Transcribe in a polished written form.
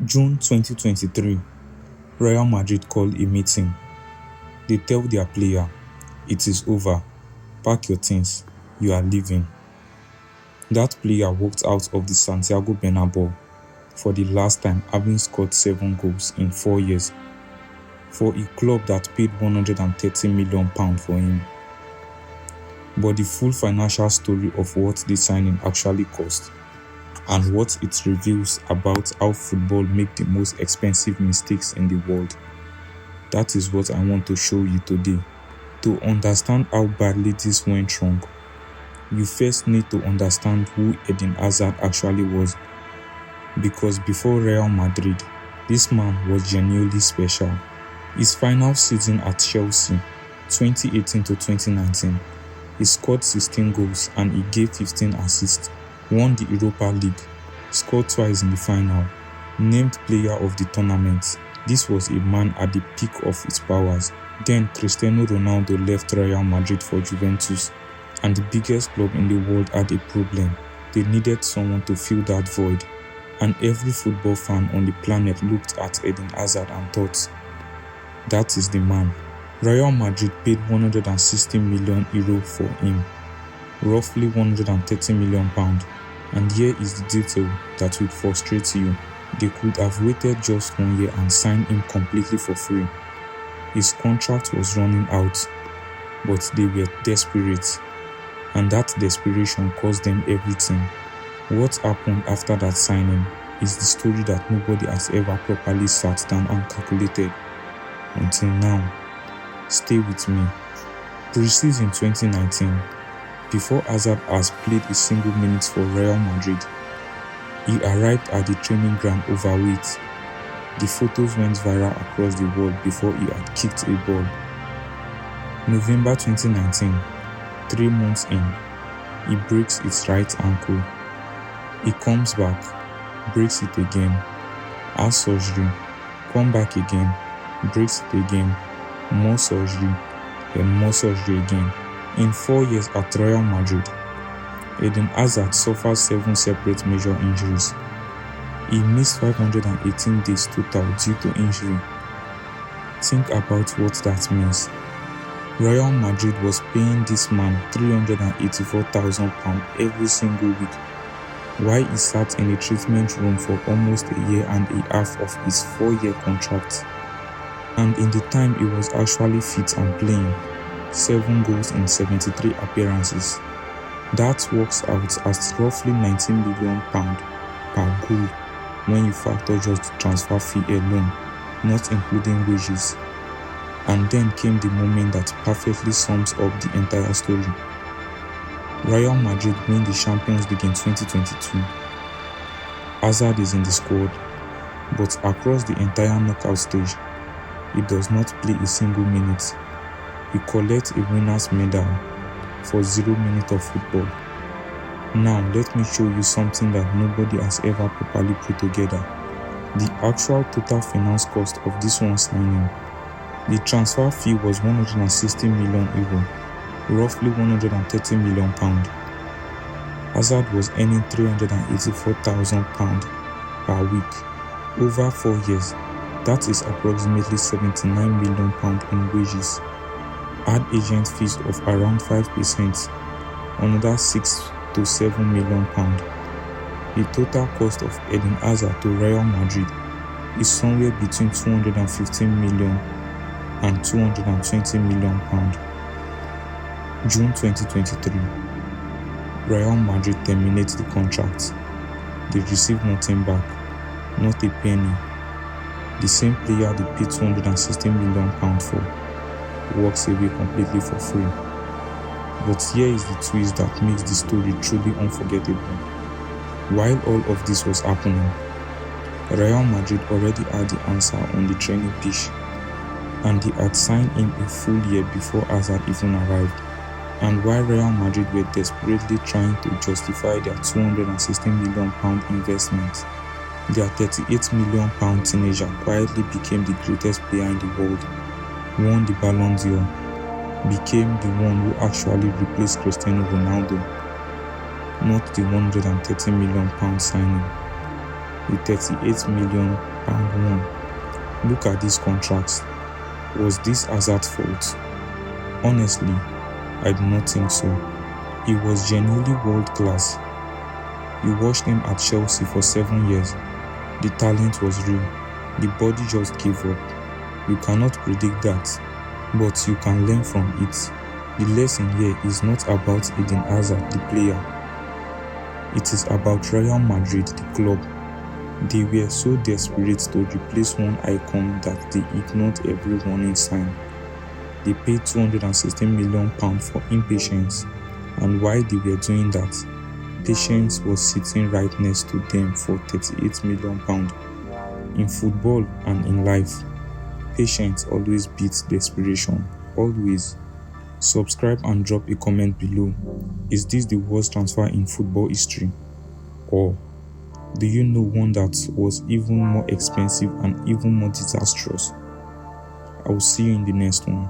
June 2023, Real Madrid call a meeting. They tell their player, "It is over. Pack your things. You are leaving." That player walked out of the Santiago Bernabeu for the last time, having scored 7 goals in 4 years for a club that paid £130 million for him. But the full financial story of what the signing actually cost and what it reveals about how football make the most expensive mistakes in the world, that is what I want to show you today. To understand how badly this went wrong, you first need to understand who Eden Hazard actually was, because before Real Madrid, this man was genuinely special. His final season at Chelsea, 2018 to 2019, he scored 16 goals and he gave 15 assists, won the Europa League, scored twice in the final, named player of the tournament. This was a man at the peak of his powers. Then Cristiano Ronaldo left Real Madrid for Juventus, and the biggest club in the world had a problem. They needed someone to fill that void, and every football fan on the planet looked at Eden Hazard and thought, that is the man. Real Madrid paid €160 million for him, roughly £130 million. And here is the detail that will frustrate you. They could have waited just 1 year and signed him completely for free. His contract was running out, but they were desperate, and that desperation cost them everything. What happened after that signing is the story that nobody has ever properly sat down and calculated until now. Stay with me. Pre-season 2019, before Hazard has played a single minute for Real Madrid, he arrived at the training ground overweight. The photos went viral across the world before he had kicked a ball. November 2019, 3 months in, he breaks his right ankle. He comes back, breaks it again, has surgery, come back again, breaks it again, more surgery, then more surgery again. In 4 years at Real Madrid, Eden Hazard suffered 7 separate major injuries. He missed 518 days total due to injury. Think about what that means. Real Madrid was paying this man £384,000 every single week, while he sat in a treatment room for almost a year and a half of his 4-year contract. And in the time he was actually fit and playing, 7 goals in 73 appearances. That works out as roughly £19 million per goal when you factor just the transfer fee alone, not including wages. And then came the moment that perfectly sums up the entire story. Real Madrid win the Champions League in 2022. Hazard is in the squad, but across the entire knockout stage, he does not play a single minute. He collects a winner's medal for 0 minutes of football. Now let me show you something that nobody has ever properly put together. The actual total finance cost of this one signing. The transfer fee was €160 million, roughly £130 million. Hazard was earning £384,000 per week. Over 4 years, that is approximately £79 million in wages. Add agent fees of around 5%, another £6 to £7 million. The total cost of Eden Hazard to Real Madrid is somewhere between £215 million and £220 million. June 2023, Real Madrid terminates the contract. They receive nothing back, not a penny. The same player they paid £260 million for walks away completely for free. But here is the twist that makes the story truly unforgettable. While all of this was happening, Real Madrid already had the answer on the training pitch, and they had signed him a full year before Hazard even arrived. And while Real Madrid were desperately trying to justify their £260 million investment, their £38 million teenager quietly became the greatest player in the world, won the Ballon d'Or, became the one who actually replaced Cristiano Ronaldo, not the £130 million signing. the £38 million one. Look at these contracts. Was this Hazard's fault? Honestly, I do not think so. He was genuinely world class. You watched him at Chelsea for 7 years. The talent was real. The body just gave up. You cannot predict that, but you can learn from it. The lesson here is not about Eden Hazard, the player. It is about Real Madrid, the club. They were so desperate to replace one icon that they ignored every warning sign. They paid £216 million for impatience, and while they were doing that, patience was sitting right next to them for £38 million. In football and in life, patience always beats desperation. Always. Subscribe and drop a comment below. Is this the worst transfer in football history? Or do you know one that was even more expensive and even more disastrous? I will see you in the next one.